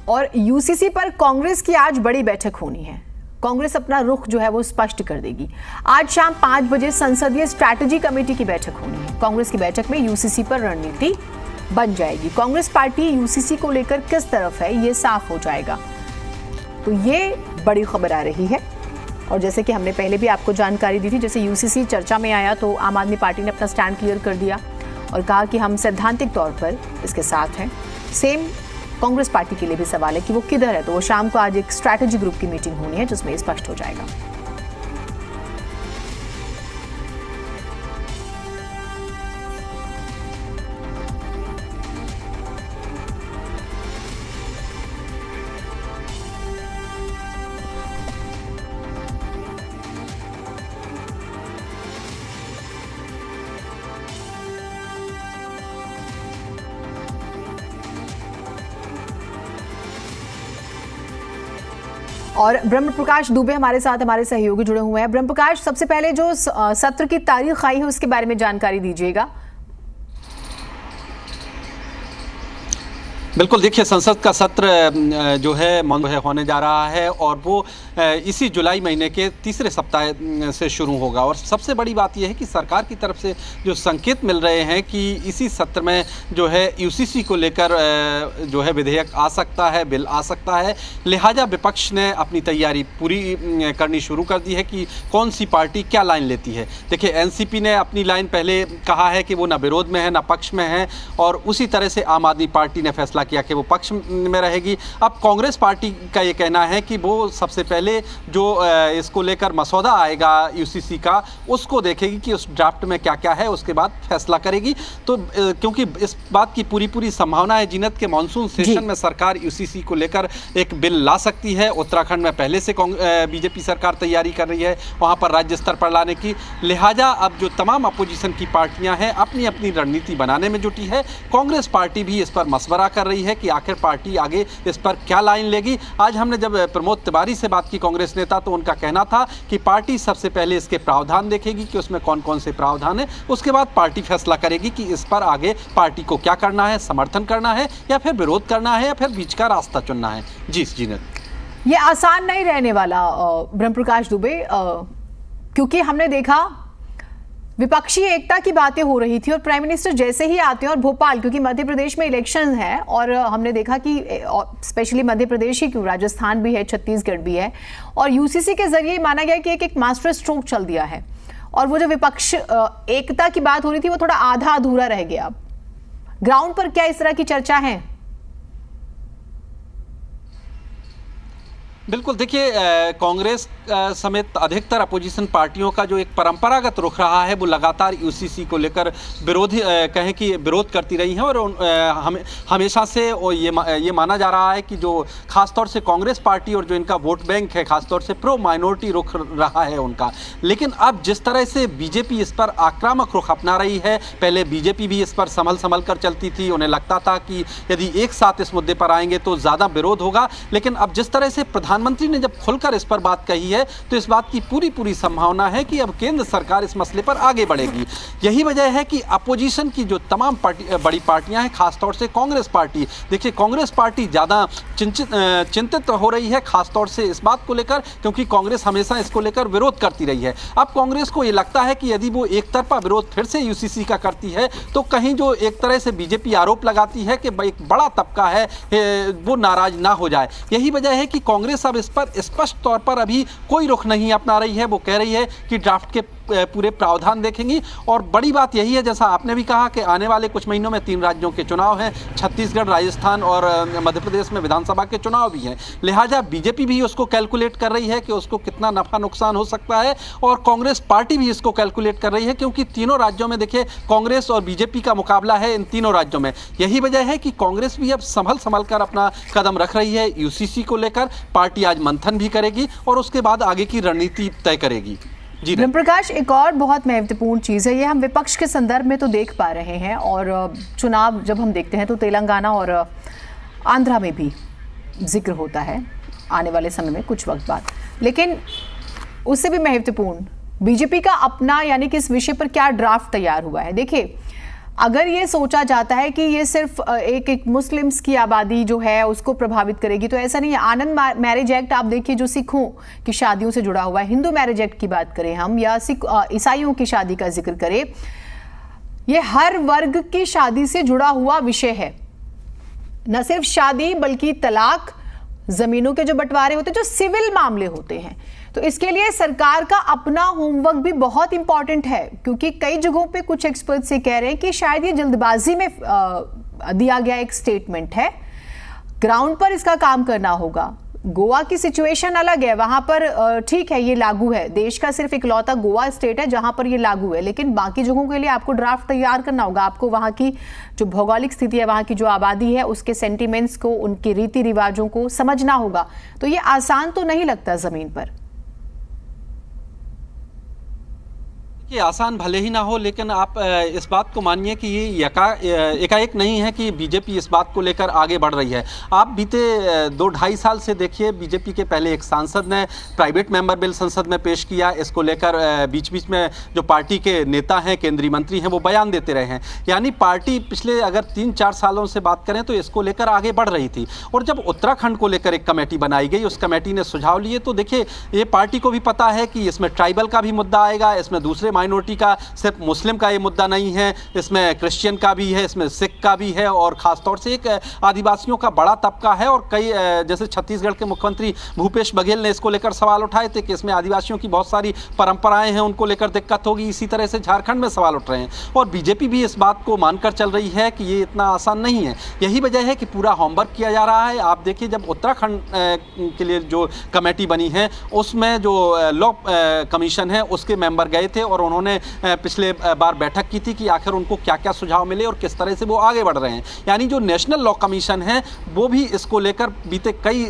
और यूसीसी पर कांग्रेस की आज बड़ी बैठक होनी है। कांग्रेस अपना रुख जो है वो स्पष्ट कर देगी। आज शाम 5 बजे संसदीय स्ट्रैटेजी कमेटी की बैठक होनी है। कांग्रेस की बैठक में यूसीसी पर रणनीति बन जाएगी। कांग्रेस पार्टी यूसीसी को लेकर किस तरफ है ये साफ हो जाएगा। तो ये बड़ी खबर आ रही है। और जैसे कि हमने पहले भी आपको जानकारी दी थी, जैसे यूसीसी चर्चा में आया तो आम आदमी पार्टी ने अपना स्टैंड क्लियर कर दिया और कहा कि हम सैद्धांतिक तौर पर इसके साथ हैं। सेम कांग्रेस पार्टी के लिए भी सवाल है कि वो किधर है। तो वो शाम को आज एक स्ट्रैटेजी ग्रुप की मीटिंग होनी है जिसमें स्पष्ट हो जाएगा। और ब्रह्म प्रकाश दुबे हमारे साथ, हमारे सहयोगी जुड़े हुए हैं। ब्रह्म प्रकाश, सबसे पहले जो सत्र की तारीख आई है उसके बारे में जानकारी दीजिएगा। बिल्कुल, देखिए संसद का सत्र जो है होने जा रहा है और वो इसी जुलाई महीने के तीसरे सप्ताह से शुरू होगा। और सबसे बड़ी बात यह है कि सरकार की तरफ से जो संकेत मिल रहे हैं कि इसी सत्र में जो है यूसीसी को लेकर जो है विधेयक आ सकता है, बिल आ सकता है। लिहाजा विपक्ष ने अपनी तैयारी पूरी करनी शुरू कर दी है कि कौन सी पार्टी क्या लाइन लेती है। देखिए एनसीपी ने अपनी लाइन पहले कहा है कि वो ना विरोध में है ना पक्ष में है, और उसी तरह से आम आदमी पार्टी ने फैसला किया कि वो पक्ष में रहेगी। अब कांग्रेस पार्टी का ये कहना है कि वो सबसे पहले जो इसको लेकर मसौदा आएगा यूसीसी का, उसको देखेगी कि उस ड्राफ्ट में क्या क्या है, उसके बाद फैसला करेगी। तो क्योंकि इस बात की पूरी संभावना है जीनत के मानसून सेशन में सरकार यूसीसी को लेकर एक बिल ला सकती है। उत्तराखंड में पहले से बीजेपी सरकार तैयारी कर रही है वहाँ पर राज्य स्तर पर लाने की। लिहाजा अब जो तमाम अपोजिशन की पार्टियां हैं अपनी अपनी रणनीति बनाने में जुटी है। कांग्रेस पार्टी भी इस पर मशवरा कर रही है कि आखिर पार्टी आगे इस पर क्या लाइन लेगी। आज हमने जब प्रमोद तिवारी से बात की कांग्रेस नेता, तो उनका कहना था कि पार्टी सबसे पहले इसके प्रावधान देखेगी कि उसमें कौन कौन से प्रावधान है, उसके बाद पार्टी फैसला करेगी कि इस पर आगे पार्टी को क्या करना है, समर्थन करना है या फिर विरोध करना है या फिर बीच का रास्ता चुनना है। जी जीनत, ये आसान नहीं रहने वाला ब्रह्म प्रकाश दुबे, क्योंकि हमने देखा विपक्षी एकता की बातें हो रही थी और प्राइम मिनिस्टर जैसे ही आते हैं, और भोपाल क्योंकि मध्य प्रदेश में इलेक्शन है और हमने देखा कि स्पेशली मध्य प्रदेश ही क्यों, राजस्थान भी है, छत्तीसगढ़ भी है, और यूसीसी के जरिए माना गया कि एक मास्टर स्ट्रोक चल दिया है। और वो जो विपक्ष एकता की बात हो रही थी वो थोड़ा आधा अधूरा रह गया। अब ग्राउंड पर क्या इस तरह की चर्चा है? बिल्कुल, देखिए कांग्रेस समेत अधिकतर अपोजिशन पार्टियों का जो एक परंपरागत रुख रहा है वो लगातार यूसीसी को लेकर कहें कि विरोध करती रही हैं। और हमेशा से ये माना जा रहा है कि जो खासतौर से कांग्रेस पार्टी और जो इनका वोट बैंक है खासतौर से प्रो माइनॉरिटी रुख रहा है उनका। लेकिन अब जिस तरह से बीजेपी इस पर आक्रामक रुख अपना रही है, पहले बीजेपी भी इस पर संभल कर चलती थी, उन्हें लगता था कि यदि एक साथ इस मुद्दे पर आएंगे तो ज़्यादा विरोध होगा। लेकिन अब जिस तरह से प्रधानमंत्री ने जब खुलकर इस पर बात कही है तो इस बात की पूरी संभावना है कि अब केंद्र सरकार इस मसले पर आगे बढ़ेगी। यही वजह है कि अपोजिशन की जो तमाम बड़ी पार्टियां हैं, खासतौर से कांग्रेस पार्टी, देखिए कांग्रेस पार्टी ज़्यादा चिंतित हो रही है खासतौर से इस बात को लेकर, क्योंकि कांग्रेस हमेशा इसको लेकर विरोध करती रही है। अब कांग्रेस को ये लगता है कि यदि वो एक तरफा विरोध फिर से यूसीसी का करती है तो कहीं जो एक तरह से बीजेपी आरोप लगाती है कि एक बड़ा तबका है वो नाराज ना हो जाए। यही वजह है कि कांग्रेस अब इस पर स्पष्ट तौर पर अभी कोई रुख नहीं अपना रही है। वो कह रही है कि ड्राफ्ट के पूरे प्रावधान देखेंगी। और बड़ी बात यही है, जैसा आपने भी कहा, कि आने वाले कुछ महीनों में 3 राज्यों के चुनाव हैं, छत्तीसगढ़, राजस्थान और मध्य प्रदेश में विधानसभा के चुनाव भी हैं। लिहाजा बीजेपी भी उसको कैलकुलेट कर रही है कि उसको कितना नफा नुकसान हो सकता है, और कांग्रेस पार्टी भी इसको कैलकुलेट कर रही है, क्योंकि तीनों राज्यों में देखिए कांग्रेस और बीजेपी का मुकाबला है इन तीनों राज्यों में। यही वजह है कि कांग्रेस भी अब संभल कर अपना कदम रख रही है यूसीसी को लेकर। पार्टी आज मंथन भी करेगी और उसके बाद आगे की रणनीति तय करेगी। ब्रह्म प्रकाश, एक और बहुत महत्वपूर्ण चीज़ है, ये हम विपक्ष के संदर्भ में तो देख पा रहे हैं, और चुनाव जब हम देखते हैं तो तेलंगाना और आंध्रा में भी जिक्र होता है आने वाले समय में कुछ वक्त बाद। लेकिन उससे भी महत्वपूर्ण बीजेपी का अपना, यानी कि इस विषय पर क्या ड्राफ्ट तैयार हुआ है। देखिए अगर ये सोचा जाता है कि ये सिर्फ एक मुस्लिम्स की आबादी जो है उसको प्रभावित करेगी, तो ऐसा नहीं है। आनंद मैरिज एक्ट आप देखिए, जो सिखों की शादियों से जुड़ा हुआ है। हिंदू मैरिज एक्ट की बात करें हम, या सिख ईसाइयों की शादी का जिक्र करें, ये हर वर्ग की शादी से जुड़ा हुआ विषय है। न सिर्फ शादी बल्कि तलाक, जमीनों के जो बंटवारे होते हैं, जो सिविल मामले होते हैं। तो इसके लिए सरकार का अपना होमवर्क भी बहुत इंपॉर्टेंट है, क्योंकि कई जगहों पे कुछ एक्सपर्ट्स ये कह रहे हैं कि शायद ये जल्दबाजी में दिया गया एक स्टेटमेंट है। ग्राउंड पर इसका काम करना होगा। गोवा की सिचुएशन अलग है, वहां पर ठीक है ये लागू है। देश का सिर्फ इकलौता गोवा स्टेट है जहां पर ये लागू है, लेकिन बाकी जगहों के लिए आपको ड्राफ्ट तैयार करना होगा। आपको वहां की जो भौगोलिक स्थिति है, वहां की जो आबादी है, उसके सेंटिमेंट्स को, उनके रीति रिवाजों को समझना होगा। तो ये आसान तो नहीं लगता जमीन पर। कि आसान भले ही ना हो, लेकिन आप इस बात को मानिए कि ये एकाएक नहीं है कि बीजेपी इस बात को लेकर आगे बढ़ रही है। आप बीते 2-2.5 साल से देखिए, बीजेपी के पहले एक सांसद ने प्राइवेट मेंबर बिल संसद में पेश किया। इसको लेकर बीच बीच में जो पार्टी के नेता हैं, केंद्रीय मंत्री हैं, वो बयान देते रहे हैं। यानी पार्टी पिछले अगर 3-4 सालों से बात करें तो इसको लेकर आगे बढ़ रही थी। और जब उत्तराखंड को लेकर एक कमेटी बनाई गई, उस कमेटी ने सुझाव लिए, तो देखिए ये पार्टी को भी पता है कि इसमें ट्राइबल का भी मुद्दा आएगा, इसमें दूसरे माइनॉरिटी का, सिर्फ मुस्लिम का ये मुद्दा नहीं है, इसमें क्रिश्चियन का भी है, इसमें सिख का भी है, और खासतौर से एक आदिवासियों का बड़ा तबका है। और कई जैसे छत्तीसगढ़ के मुख्यमंत्री भूपेश बघेल ने इसको लेकर सवाल उठाए थे कि इसमें आदिवासियों की बहुत सारी परंपराएं हैं, उनको लेकर दिक्कत होगी। इसी तरह से झारखंड में सवाल उठ रहे हैं, और बीजेपी भी इस बात को मानकर चल रही है कि ये इतना आसान नहीं है। यही वजह है कि पूरा होमवर्क किया जा रहा है। आप देखिए, जब उत्तराखंड के लिए जो कमेटी बनी है, उसमें जो लॉ कमीशन है उसके मेंबर गए थे, और उन्होंने पिछले बार बैठक की थी कि आखिर उनको क्या क्या सुझाव मिले और किस तरह से वो आगे बढ़ रहे हैं। यानी जो नेशनल लॉ कमीशन है वो भी इसको लेकर बीते कई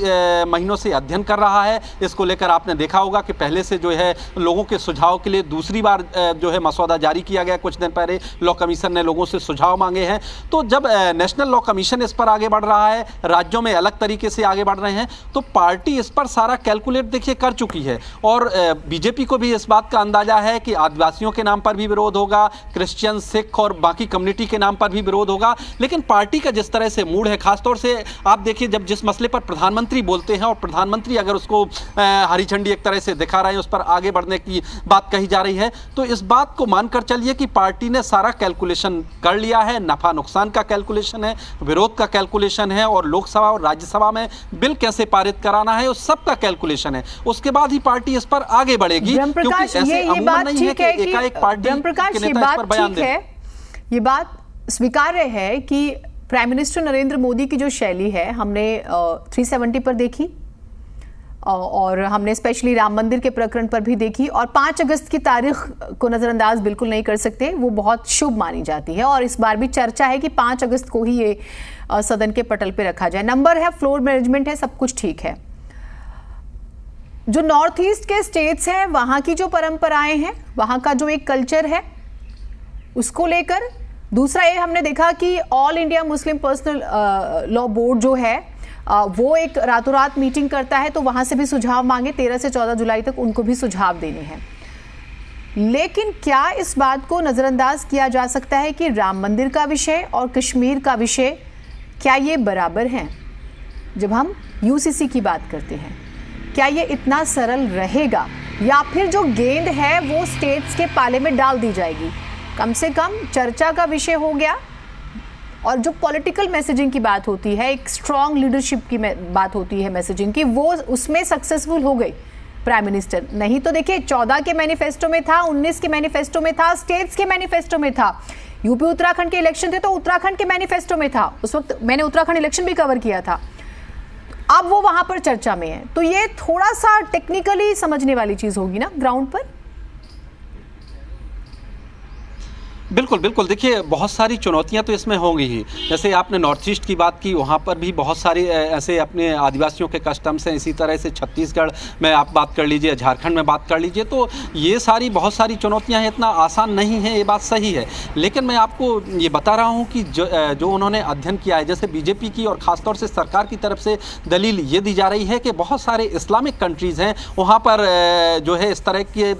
महीनों से अध्ययन कर रहा है। इसको लेकर आपने देखा होगा कि पहले से जो है लोगों के सुझाव के लिए दूसरी बार जो है मसौदा जारी किया गया। कुछ दिन पहले लॉ कमीशन ने लोगों से सुझाव मांगे हैं। तो जब नेशनल लॉ कमीशन इस पर आगे बढ़ रहा है, राज्यों में अलग तरीके से आगे बढ़ रहे हैं, तो पार्टी इस पर सारा कैलकुलेट देखिए कर चुकी है। और बीजेपी को भी इस बात का अंदाजा है कि आदिवासियों के नाम पर भी विरोध होगा, क्रिश्चियन, सिख और बाकी कम्युनिटी के नाम पर भी विरोध होगा। लेकिन पार्टी का जिस तरह से मूड है, खासतौर से आप देखिए, जब जिस मसले पर प्रधानमंत्री बोलते हैं और प्रधानमंत्री अगर उसको हरी झंडी एक तरह से दिखा रहे हैं, उस पर आगे बढ़ने की बात कही जा रही है, तो इस बात को मानकर चलिए कि पार्टी ने सारा कैलकुलेशन कर लिया है। नफा नुकसान का कैलकुलेशन है, विरोध का कैलकुलेशन है, और लोकसभा और राज्यसभा में बिल कैसे पारित कराना है उस सब का कैलकुलेशन है। उसके बाद ही पार्टी इस पर आगे बढ़ेगी, क्योंकि ऐसे अमूमन नहीं है कि एकाएक पार्टी ब्रह्मप्रकाश, ये बात ठीक है, ये बात स्वीकार्य है कि प्राइम मिनिस्टर नरेंद्र मोदी की जो शैली है हमने 370 पर देखी, और हमने स्पेशली राम मंदिर के प्रकरण पर भी देखी, और 5 अगस्त की तारीख को नजरअंदाज बिल्कुल नहीं कर सकते, वो बहुत शुभ मानी जाती है। और इस बार भी चर्चा है कि 5 अगस्त को ही ये सदन के पटल पे रखा जाए। नंबर है, फ्लोर मैनेजमेंट है, सब कुछ ठीक है। जो नॉर्थ ईस्ट के स्टेट्स हैं, वहां की जो परंपराएं हैं, वहां का जो एक कल्चर है, उसको लेकर दूसरा ये हमने देखा कि all India Muslim personal law board जो है वो एक रातों रात मीटिंग करता है, तो वहां से भी सुझाव मांगे। 13 से 14 जुलाई तक उनको भी सुझाव देने हैं। लेकिन क्या इस बात को नजरअंदाज किया जा सकता है कि राम मंदिर का विषय और कश्मीर का विषय क्या ये बराबर हैं? जब हम यूसीसी की बात करते हैं, क्या ये इतना सरल रहेगा, या फिर जो गेंद है वो स्टेट्स के पाले में डाल दी जाएगी? कम से कम चर्चा का विषय हो गया, और जो पॉलिटिकल मैसेजिंग की बात होती है, एक स्ट्रॉन्ग लीडरशिप की बात होती है मैसेजिंग की, वो उसमें सक्सेसफुल हो गई प्राइम मिनिस्टर। नहीं तो देखिए, 14 के मैनिफेस्टो में था, 19 के मैनिफेस्टो में था, स्टेट्स के मैनिफेस्टो में था, यूपी उत्तराखंड के इलेक्शन थे तो उत्तराखंड के मैनिफेस्टो में था। उस वक्त मैंने उत्तराखंड इलेक्शन भी कवर किया था। अब वो वहां पर चर्चा में है, तो ये थोड़ा सा टेक्निकली समझने वाली चीज होगी ना ग्राउंड पर। बिल्कुल बिल्कुल, देखिए बहुत सारी चुनौतियां तो इसमें होंगी ही। जैसे आपने नॉर्थ ईस्ट की बात की, वहाँ पर भी बहुत सारे ऐसे अपने आदिवासियों के कस्टम्स हैं। इसी तरह से छत्तीसगढ़ में आप बात कर लीजिए, झारखंड में बात कर लीजिए, तो ये सारी बहुत सारी चुनौतियां हैं। इतना आसान नहीं है, ये बात सही है। लेकिन मैं आपको ये बता रहा हूँ कि जो उन्होंने अध्ययन किया है, जैसे बीजेपी की और ख़ासतौर से सरकार की तरफ से दलील ये दी जा रही है कि बहुत सारे इस्लामिक कंट्रीज़ हैं, वहाँ पर जो है इस तरह की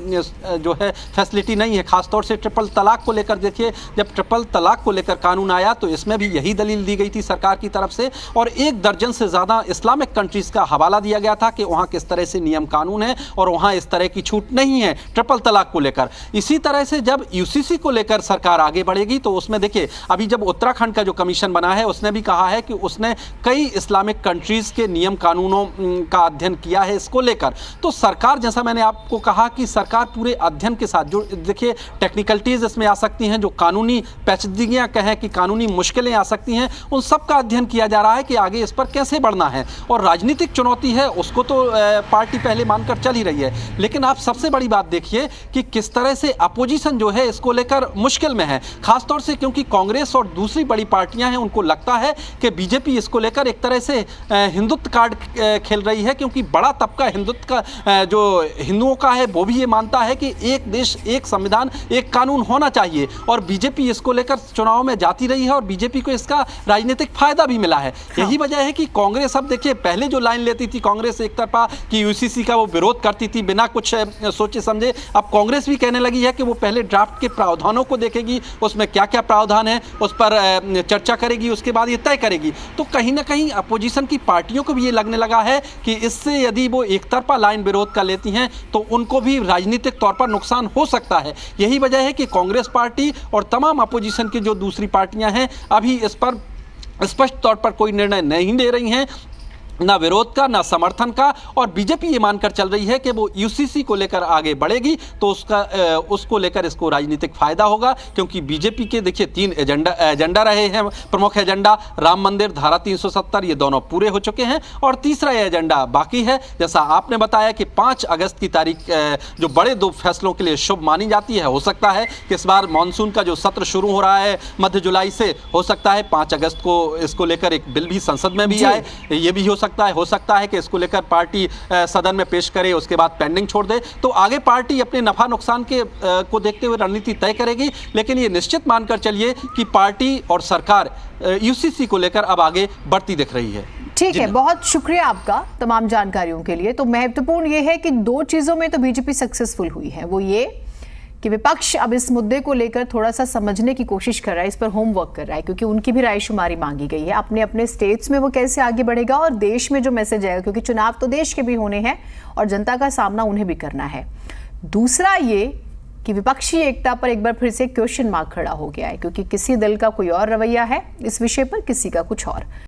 जो है फैसिलिटी नहीं है। ख़ासतौर से ट्रिपल तलाक को लेकर देखिए जब ट्रिपल तलाक को लेकर कानून आया तो इसमें भी यही दलील दी गई थी सरकार की तरफ से, और 1 दर्जन से ज़्यादा इस्लामिक कंट्रीज़ का हवाला दिया गया था कि वहाँ किस तरह से नियम कानून है और वहाँ इस तरह की छूट नहीं है ट्रिपल तलाक को लेकर। इसी तरह से जब यूसीसी को लेकर सरकार आगे बढ़ेगी तो उसमें देखिए अभी जब उत्तराखंड का जो कमीशन बना है उसने भी कहा है कि उसने कई इस्लामिक कंट्रीज़ के नियम कानूनों का अध्ययन किया है इसको लेकर। तो सरकार, जैसा मैंने आपको कहा कि सरकार पूरे अध्ययन के साथ जो देखिए टेक्निकलिटीज़ इसमें आ सकती हैं, जो कानूनी पेचीदगियां कहें कि कानूनी मुश्किलें आ सकती हैं, उन सब का अध्ययन किया जा रहा है कि आगे इस पर कैसे बढ़ना है। और राजनीतिक चुनौती है उसको तो पार्टी पहले मानकर चल ही रही है, लेकिन आप सबसे बड़ी बात देखिए कि किस तरह से अपोजिशन जो है इसको लेकर मुश्किल में है, खासतौर से क्योंकि कांग्रेस और दूसरी बड़ी पार्टियां हैं उनको लगता है कि बीजेपी इसको लेकर एक तरह से हिंदुत्व कार्ड खेल रही है, क्योंकि बड़ा तबका हिंदुत्व का जो हिंदुओं का है वो भी ये मानता है कि एक देश एक संविधान एक कानून होना चाहिए, और बीजेपी इसको लेकर चुनाव में जाती रही है और बीजेपी को इसका राजनीतिक फायदा भी मिला है। यही वजह है कि कांग्रेस अब देखिए पहले जो लाइन लेती थी कांग्रेस एक तरफा कि यूसीसी का वो विरोध करती थी बिना कुछ सोचे समझे, अब कांग्रेस भी कहने लगी है कि वो पहले ड्राफ्ट के प्रावधानों को देखेगी, उसमें क्या क्या प्रावधान है उस पर चर्चा करेगी, उसके बाद ये तय करेगी। तो कहीं ना कहीं अपोजिशन की पार्टियों को भी ये लगने लगा है कि इससे यदि वो एक तरफा लाइन विरोध कर लेती हैं तो उनको भी राजनीतिक तौर पर नुकसान हो सकता है। यही वजह है कि कांग्रेस पार्टी और तमाम अपोजिशन की जो दूसरी पार्टियां हैं अभी इस पर स्पष्ट तौर पर कोई निर्णय नहीं ले रही हैं, ना विरोध का ना समर्थन का, और बीजेपी ये मानकर चल रही है कि वो यूसीसी को लेकर आगे बढ़ेगी तो उसको लेकर इसको राजनीतिक फायदा होगा, क्योंकि बीजेपी के देखिए 3 एजेंडा रहे हैं प्रमुख एजेंडा, राम मंदिर, धारा 370, ये दोनों पूरे हो चुके हैं, और तीसरा एजेंडा बाकी है। जैसा आपने बताया कि 5 अगस्त की तारीख जो बड़े 2 फैसलों के लिए शुभ मानी जाती है, हो सकता है कि इस बार मानसून का जो सत्र शुरू हो रहा है मध्य जुलाई से, हो सकता है 5 अगस्त को इसको लेकर एक बिल भी संसद में भी आए, ये भी हो सकता है कि इसको लेकर पार्टी सदन में पेश करे, उसके बाद पेंडिंग छोड़ दे। तो आगे पार्टी अपने नफा नुकसान के को देखते हुए रणनीति तय करेगी, लेकिन ये निश्चित मानकर चलिए कि पार्टी और सरकार यूसीसी को लेकर अब आगे बढ़ती दिख रही है। ठीक है, बहुत शुक्रिया आपका तमाम जानकारियों के लिए। तो महत्वपूर्ण ये है कि 2 चीजों में तो बीजेपी सक्सेसफुल हुई है, वो ये कि विपक्ष अब इस मुद्दे को लेकर थोड़ा सा समझने की कोशिश कर रहा है, इस पर होमवर्क कर रहा है, क्योंकि उनकी भी रायशुमारी मांगी गई है अपने अपने स्टेट्स में वो कैसे आगे बढ़ेगा और देश में जो मैसेज आएगा, क्योंकि चुनाव तो देश के भी होने हैं और जनता का सामना उन्हें भी करना है। दूसरा ये कि विपक्षी एकता पर एक बार फिर से क्वेश्चन मार्क खड़ा हो गया है, क्योंकि किसी दल का कोई और रवैया है इस विषय पर, किसी का कुछ और।